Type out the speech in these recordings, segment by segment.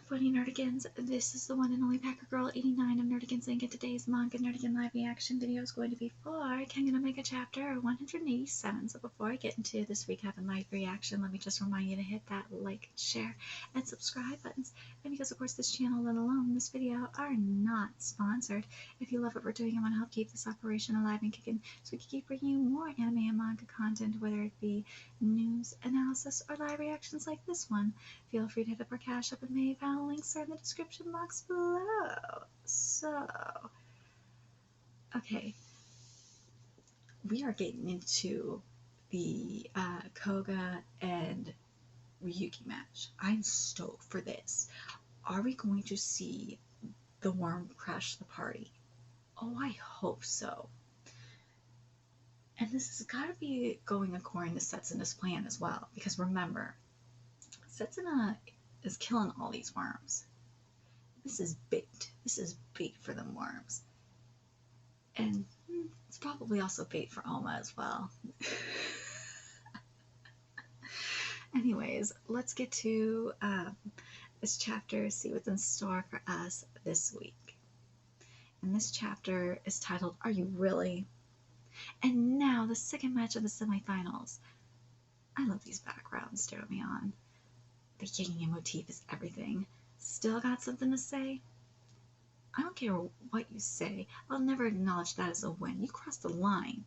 funny nerdigans, this is the one and only Packer Girl 89 of Nerdigans Inc. And today's manga nerdigan live reaction video is going to be for Kengan Omega chapter 187. So before I get into this recap and live reaction, let me just remind you to hit that like, share, and subscribe buttons. And because of course this channel, let alone this video, are not sponsored, if you love what we're doing and want to help keep this operation alive and kicking, so we can keep bringing you more anime and manga content, whether it be news, analysis, or live reactions like this one, feel free to hit up our Cash App and PayPal. Links are in the description box below. So, okay, we are getting into the Koga and Ryuki match. I'm stoked for this. Are we going to see the worm crash the party? Oh, I hope so. And this has got to be going according to SETSUNA'S plan as well, because remember, SETSUNA is killing all these worms. This is bait. This is bait for them worms. And it's probably also bait for Oma as well. Anyways, let's get to this chapter, see what's in store for us this week. And this chapter is titled, Are You Really? And now the second match of the semifinals. I love these backgrounds, stir me on. The Kengan motif is everything. Still got something to say? I don't care what you say. I'll never acknowledge that as a win. You crossed the line.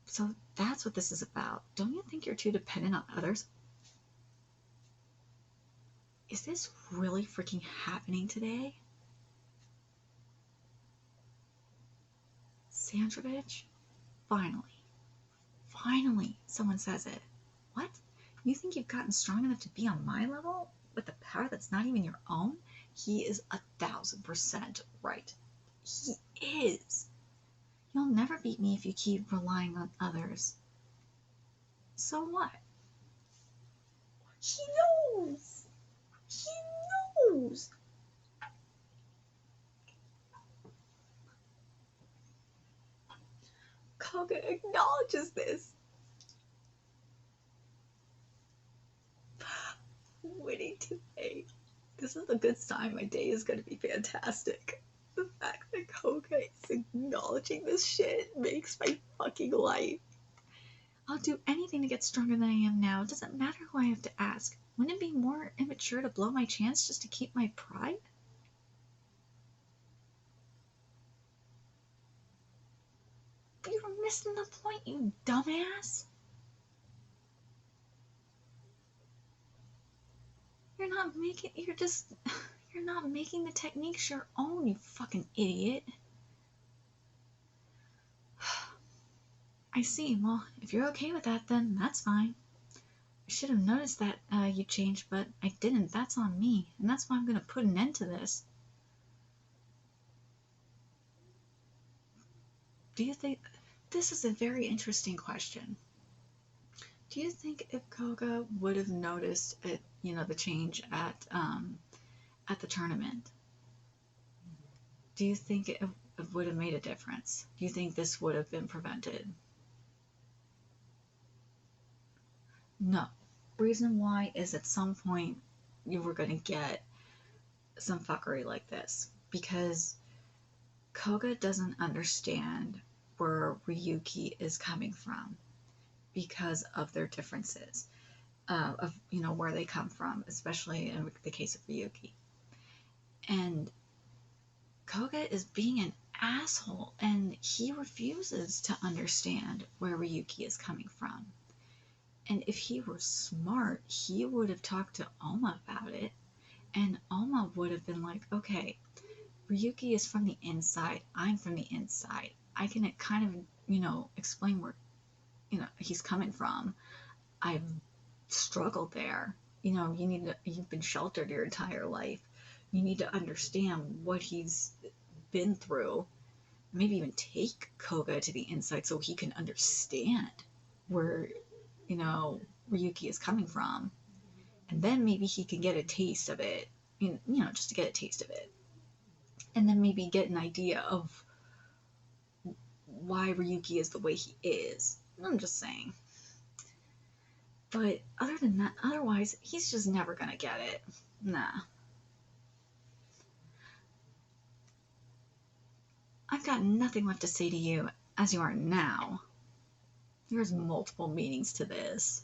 So that's what this is about. Don't you think you're too dependent on others? Is this really freaking happening today? Sandrovich? Finally, someone says it. What? You think you've gotten strong enough to be on my level? With a power that's not even your own? He is 1000% right. He is. You'll never beat me if you keep relying on others. So what? He knows! He knows! Koga acknowledges this. Winning today. This is a good sign. My day is going to be fantastic. The fact that Koga is acknowledging this shit makes my fucking life. I'll do anything to get stronger than I am now. It doesn't matter who I have to ask. Wouldn't it be more immature to blow my chance just to keep my pride? You're missing the point, you dumbass. You're not making the techniques your own, you fucking idiot. I see. Well, if you're okay with that, then that's fine. I should have noticed that you changed, but I didn't. That's on me, and that's why I'm going to put an end to this. Do you think... This is a very interesting question. Do you think if Koga would have noticed it, the change at the tournament, do you think it would have made a difference? Do you think this would have been prevented? No. Reason why is at some point you were going to get some fuckery like this, because Koga doesn't understand where Ryuki is coming from because of their differences of where they come from, especially in the case of Ryuki. And Koga is being an asshole, and he refuses to understand where Ryuki is coming from. And if he were smart, he would have talked to Oma about it, and Oma would have been like, okay, Ryuki is from the inside, I'm from the inside. I can kind of, explain where, he's coming from. I've struggled there. You've been sheltered your entire life. You need to understand what he's been through. Maybe even take Koga to the inside so he can understand where, Ryuki is coming from. And then maybe he can get a taste of it, just to get a taste of it. And then maybe get an idea of why Ryuki is the way he is. I'm just saying. But other than that, otherwise, he's just never gonna get it. Nah. I've got nothing left to say to you as you are now. There's multiple meanings to this.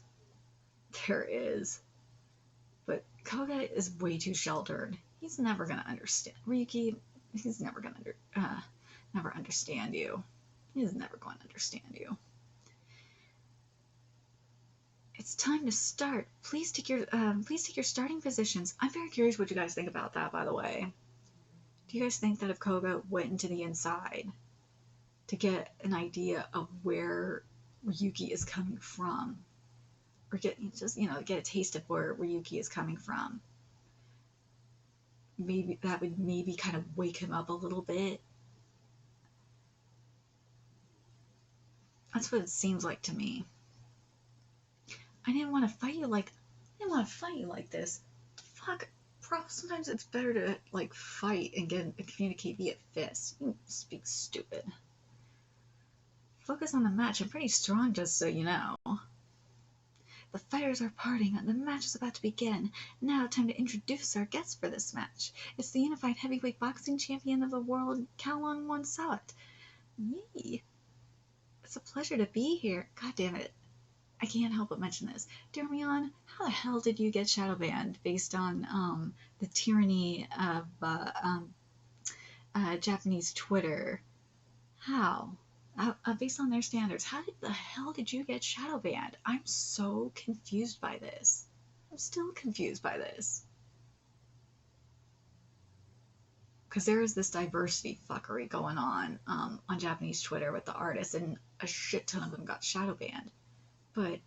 There is. But Koga is way too sheltered. He's never gonna understand. Ryuki, he's never gonna never understand you. He's never going to understand you. It's time to start. Please take your starting positions. I'm very curious what you guys think about that, by the way. Do you guys think that if Koga went into the inside to get an idea of where Ryuki is coming from, or get a taste of where Ryuki is coming from, maybe that would maybe kind of wake him up a little bit? That's what it seems like to me. I didn't want to fight you like this. Fuck, bro. Sometimes it's better to like fight and communicate via fists. You speak stupid. Focus on the match. I'm pretty strong, just so you know. The fighters are parting, and the match is about to begin. Now, time to introduce our guest for this match. It's the unified heavyweight boxing champion of the world, Kalong Wonsawat. Yee. It's a pleasure to be here. God damn it. I can't help but mention this. Darmion, how the hell did you get shadow banned based on the tyranny of Japanese Twitter? How? Based on their standards, how the hell did you get shadow banned? I'm so confused by this. I'm still confused by this. Because there is this diversity fuckery going on Japanese Twitter with the artists, and a shit ton of them got shadow banned. But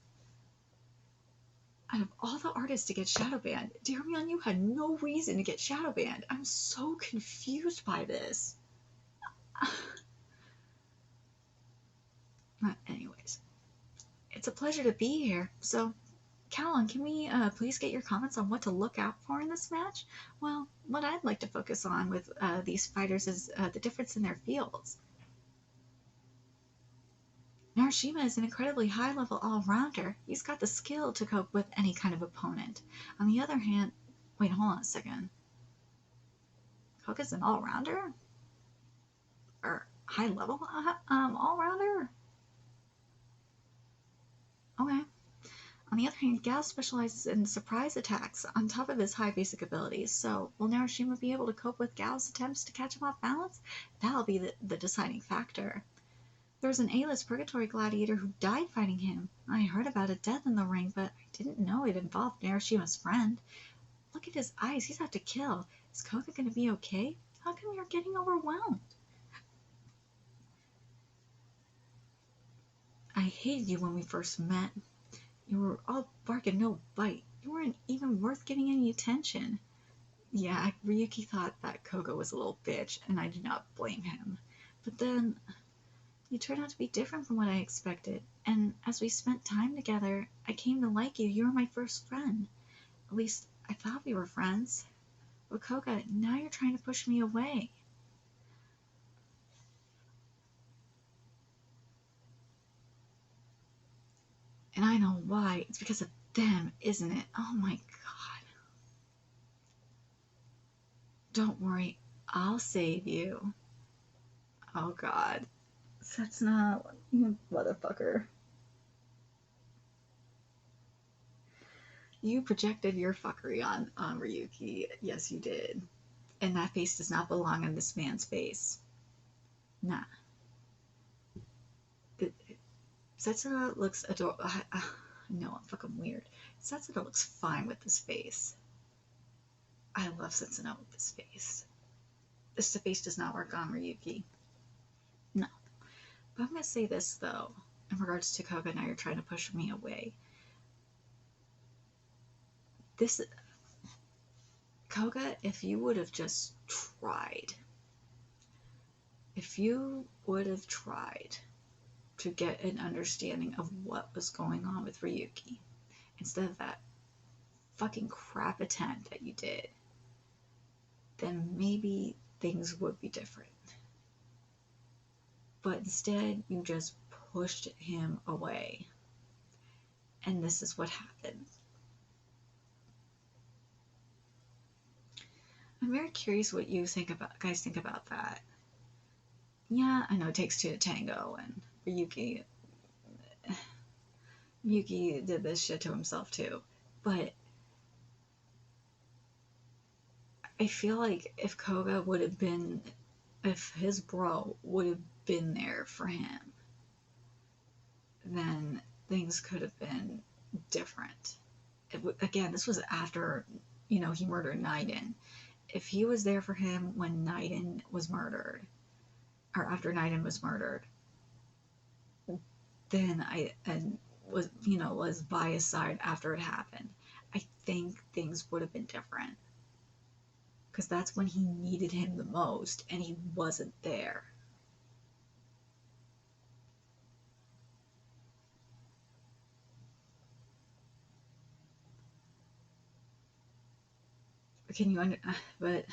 out of all the artists to get shadow banned, Darmion, you had no reason to get shadow banned. I'm so confused by this. Anyways, it's a pleasure to be here. So, Callan, can we please get your comments on what to look out for in this match? Well, what I'd like to focus on with these fighters is the difference in their fields. Narashima is an incredibly high-level all-rounder. He's got the skill to cope with any kind of opponent. On the other hand, wait, hold on a second. Koga's an all-rounder? Or high-level all-rounder? Okay. On the other hand, Gao specializes in surprise attacks on top of his high basic abilities, so will Narashima be able to cope with Gao's attempts to catch him off balance? That'll be the deciding factor. There was an A-list purgatory gladiator who died fighting him. I heard about a death in the ring, but I didn't know it involved Narashima's friend. Look at his eyes, he's out to kill. Is Koga gonna be okay? How come you're getting overwhelmed? I hated you when we first met. You were all bark and no bite. You weren't even worth giving any attention. Yeah, Ryuki thought that Koga was a little bitch, and I do not blame him. But then, you turned out to be different from what I expected, and as we spent time together, I came to like you. You were my first friend. At least, I thought we were friends. But Koga, now you're trying to push me away. And I know why. It's because of them, isn't it? Oh my god. Don't worry, I'll save you. Oh god. Setsuna, you motherfucker. You projected your fuckery on Ryuki. Yes, you did. And that face does not belong on this man's face. Nah. Setsuna looks adorable. No, I'm fucking weird. Setsuna looks fine with this face. I love Setsuna with this face. This face does not work on Ryuki. No. But I'm going to say this, though, in regards to Koga. Now you're trying to push me away. Koga, if you would have just tried, to get an understanding of what was going on with Ryuki, instead of that fucking crap attempt that you did, then maybe things would be different. But instead, you just pushed him away. and this is what happened. I'm very curious what you guys think about that. Yeah, I know it takes two to tango, and Ryuki did this shit to himself too. But I feel like if his bro would have been there for him, then things could have been different. Again, this was after, he murdered Naiden. If he was there for him when Naiden was murdered, or after Naiden was murdered, then was by his side after it happened, I think things would have been different. Because that's when he needed him the most, and he wasn't there. But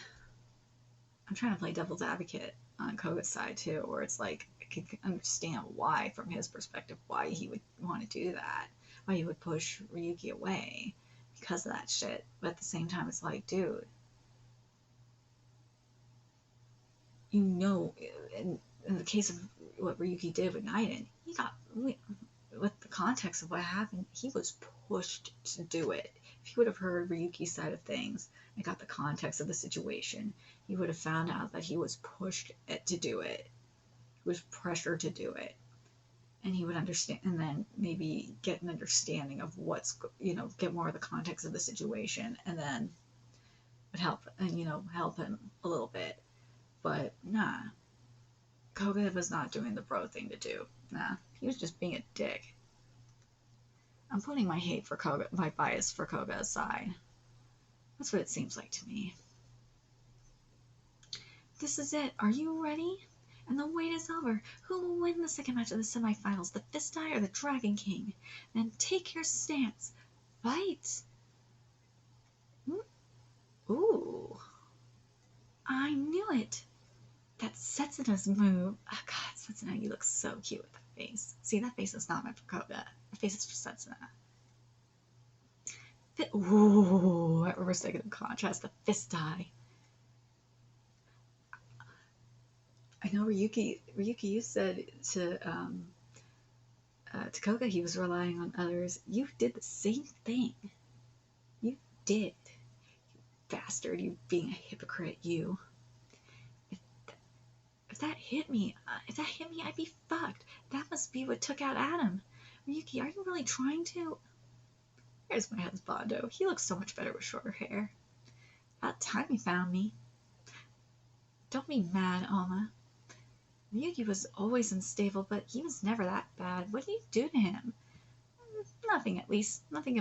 I'm trying to play devil's advocate on Koga's side too, where it's like I could understand why, from his perspective, why he would want to do that, why he would push Ryuki away because of that shit. But at the same time, it's like, dude, in the case of what Ryuki did with Naiden, with the context of what happened, he was pushed to do it. If he would have heard Ryuki's side of things and got the context of the situation, he would have found out that he was pushed to do it. He was pressured to do it. And he would understand, and then maybe get an understanding of get more of the context of the situation, and then would help him a little bit. But nah, Koga was not doing the bro thing to do. Nah, he was just being a dick. I'm putting my bias for Koga aside. That's what it seems like to me. This is it. Are you ready? And the wait is over. Who will win the second match of the semifinals? The Fist Eye or the Dragon King? Then take your stance. Fight! Ooh. I knew it. That's Setsuna's move. Oh god, Setsuna, you look so cute with that face. See, that face is not meant for Koga. That face is for Setsuna. Ooh, that reverse negative contrast, the Fist Eye. I know Ryuki, you said to Koga he was relying on others. You did the same thing. You did. You bastard, you being a hypocrite, you. If that hit me, I'd be fucked. That must be what took out Adam. Ryuki, are you really trying to? Here's my husbando. He looks so much better with shorter hair. About time he found me. Don't be mad, Alma. Ryuki was always unstable, but he was never that bad. What did you do to him? Nothing, at least. Nothing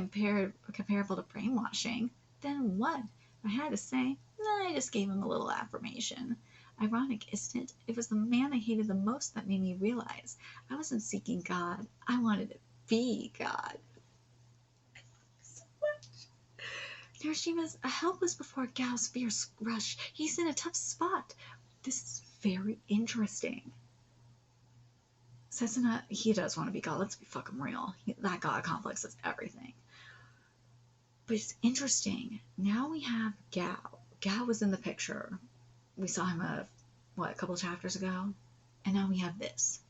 comparable to brainwashing. Then what? I had to say, I just gave him a little affirmation. Ironic, isn't it? It was the man I hated the most that made me realize I wasn't seeking God. I wanted to be God. So much. Hiroshima helpless before Gao's fierce rush. He's in a tough spot. This is very interesting. Setsuna, he does want to be God. Let's be fucking real. That God complex is everything. But it's interesting. Now we have Gao. Gao was in the picture. We saw him a couple of chapters ago, and now we have this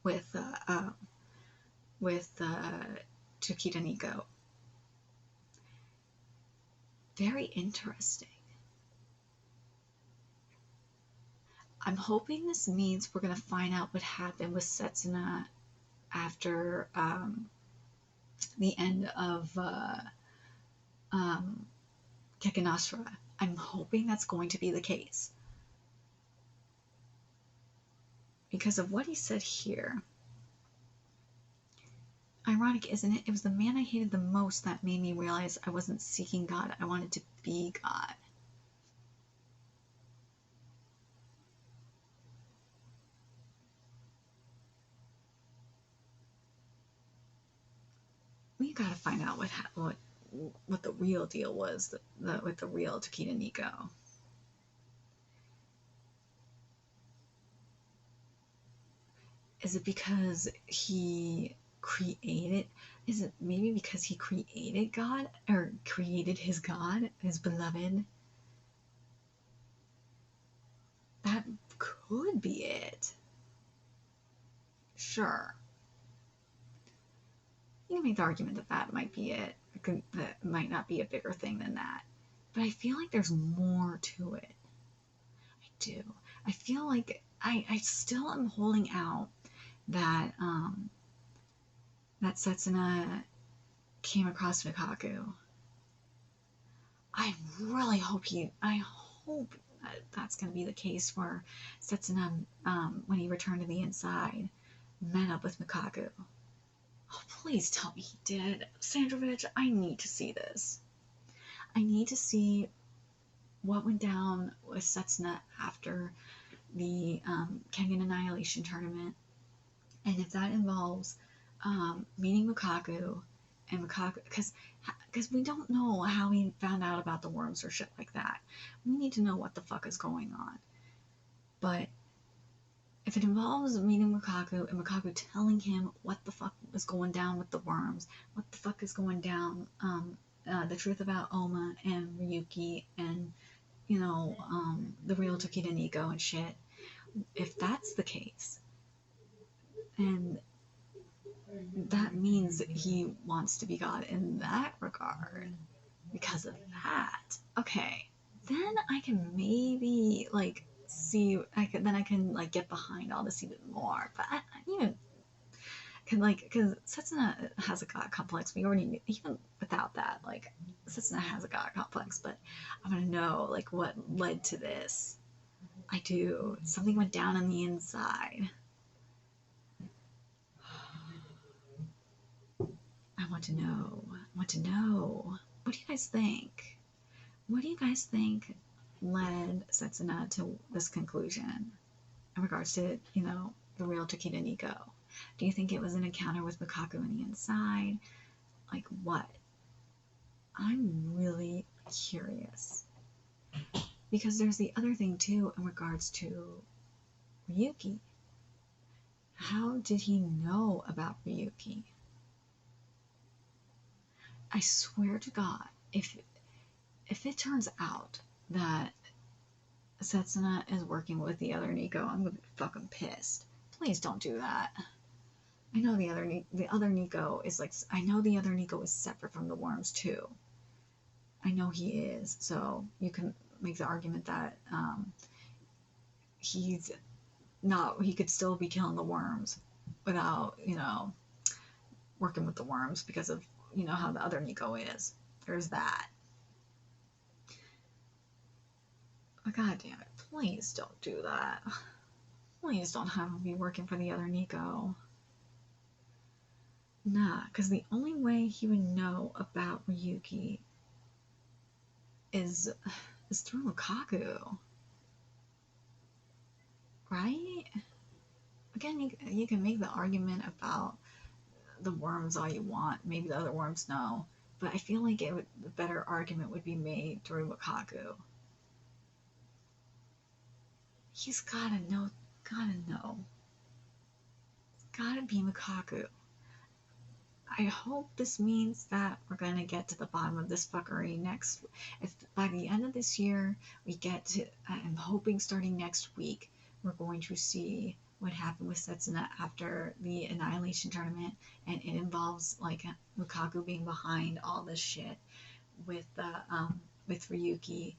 with Tokita Nico. Very interesting. I'm hoping this means we're gonna find out what happened with Setsuna after the end of Kekanashira. I'm hoping that's going to be the case. Because of what he said here. Ironic, isn't it? It was the man I hated the most that made me realize I wasn't seeking God. I wanted to be God. We gotta find out what the real deal was with the real Tokita Nico. Is it because he created, is it maybe because he created God, or created his God, his beloved? That could be it. Sure. You can make the argument that that might be it. That might not be a bigger thing than that. But I feel like there's more to it. I do. I feel like I still am holding out that that Setsuna came across Mikaku. I really hope I hope that's going to be the case where Setsuna, when he returned to the inside, met up with Mikaku. Oh, please tell me he did. Sandrovich, I need to see this. I need to see what went down with Setsuna after the Kengan Annihilation Tournament. And if that involves meeting Mikaku, and Mikaku, because we don't know how he found out about the worms or shit like that. We need to know what the fuck is going on. But if it involves meeting Mikaku and Mikaku telling him what the fuck is going down with the worms, what the fuck is going down, the truth about Oma and Ryuki and, you know, the real Tokita Nico and shit, if that's the case, and that means he wants to be God in that regard, because of that, okay, then I can maybe, like, see, then I can, like, get behind all this even more, but I even can, like, because Setsuna has a God complex, we already knew, even without that, like, Setsuna has a God complex, but I want to know, like, what led to this. I do. Something went down on the inside. I want to know. I want to know. What do you guys think? What do you guys think led Setsuna to this conclusion in regards to, you know, the real Tokita Nico? Do you think it was an encounter with Mikaku on the inside? Like what? I'm really curious. Because there's the other thing too in regards to Ryuki. How did he know about Ryuki? I swear to God, if it turns out that Setsuna is working with the other Nico, I'm gonna be fucking pissed. Please don't do that. I know the other Nico is like, I know the other Nico is separate from the worms too. I know he is, so you can make the argument that he's not, he could still be killing the worms without, you know, working with the worms because of, you know, how the other Nico is. There's that. But god damn it, please don't do that. Please don't have him be working for the other Nico. Nah, because the only way he would know about Ryuki is through Mikaku. Right? Again, you can make the argument about the worms all you want. Maybe the other worms know. But I feel like the better argument would be made through Mikaku. He's gotta know. It's gotta be Mikaku. I hope this means that we're gonna get to the bottom of this fuckery next. If by the end of this year we get to, I'm hoping starting next week, we're going to see what happened with Setsuna after the Annihilation Tournament, and it involves like Mikaku being behind all this shit with Ryuki.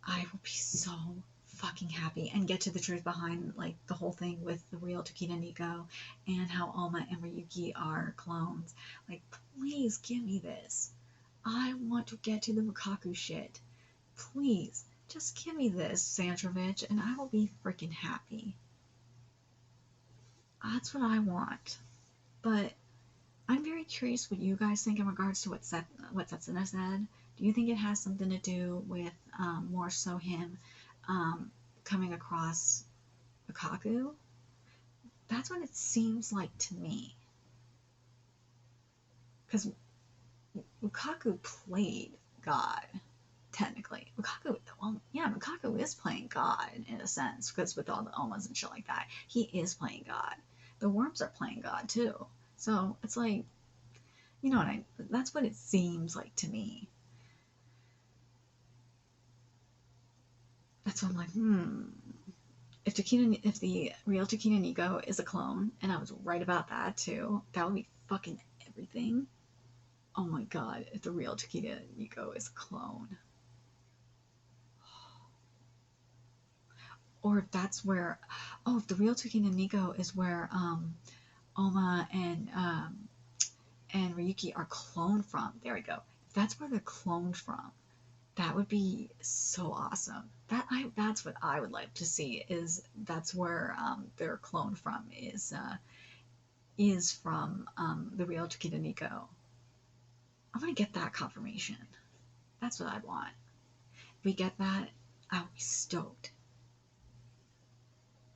I will be so fucking happy and get to the truth behind like the whole thing with the real Tokita Nico and how Oma and Ryuki are clones. Like, please give me this. I want to get to the Mikaku shit. Please, just give me this, Sandrovich, and I will be freaking happy. That's what I want. But I'm very curious what you guys think in regards to what Setsuna said. Do you think it has something to do with more so him coming across Mikaku? That's what it seems like to me. Because Mikaku played God, technically. Mikaku is playing God in a sense, because with all the Omas and shit like that, he is playing God. The worms are playing God too. So it's like, you know what that's what it seems like to me. That's why I'm like, if the real Takina Nico is a clone, and I was right about that too, that would be fucking everything. Oh my god, if the real Takina Nico is a clone. Or if that's where, oh, if the real Takina Nico is where Oma and Ryuki are cloned from. There we go. If that's where they're cloned from, that would be so awesome. That's what I would like to see. Is that's where they're cloned from is from the real Takeda Nico. I want to get that confirmation. That's what I want. If we get that, I would be stoked.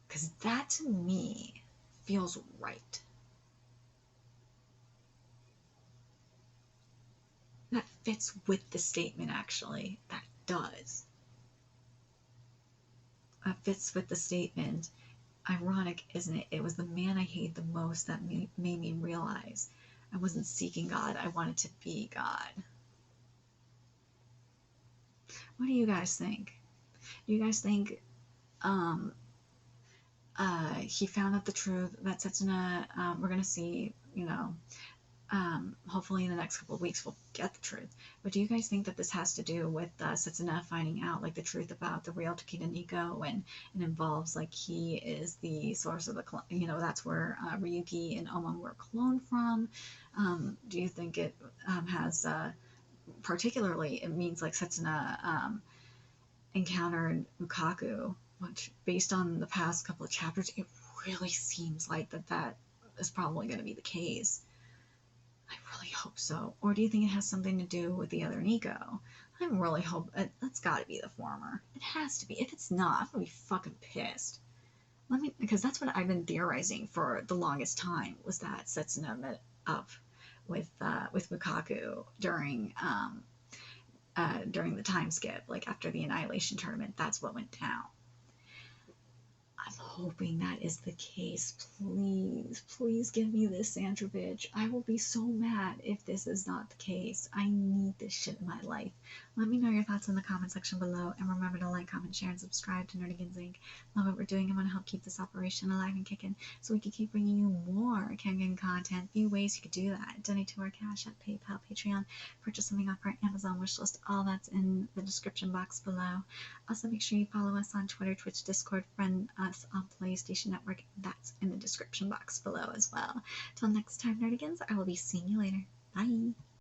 Because that to me feels right. That fits with the statement, actually. That does. That fits with the statement. Ironic, isn't it? It was the man I hate the most that made me realize I wasn't seeking God, I wanted to be God. What do you guys think? Do you guys think he found out the truth that Setsuna, we're going to see, hopefully in the next couple of weeks we'll get the truth. But do you guys think that this has to do with Setsuna finding out like the truth about the real Takeda Nico, and it involves like he is the source of the that's where Ryuki and Oma were cloned from? Do you think it has particularly it means like Setsuna encountered Lukaku, which based on the past couple of chapters, it really seems like that is probably going to be the case. I really hope so. Or do you think it has something to do with the other Nico? I really hope that's got to be the former. It has to be. If it's not, I'm gonna be fucking pissed. Because that's what I've been theorizing for the longest time, was that Setsuna met up with Lukaku during the time skip, like after the Annihilation tournament. That's what went down. I'm hoping that is the case. Please, please give me this Sandra bitch. I will be so mad if this is not the case. I need this shit in my life. Let me know your thoughts in the comment section below, and remember to like, comment, share, and subscribe to Nerdigans Inc. Love what we're doing. I want to help keep this operation alive and kicking so we can keep bringing you more Kengan content. Few ways you could do that: donate to our Cash App, PayPal, Patreon, purchase something off our Amazon wishlist. All that's in the description box below. Also, make sure you follow us on Twitter, Twitch, Discord, friend us on PlayStation Network. That's in the description box below as well. Till next time, Nerdigans, I will be seeing you later. Bye!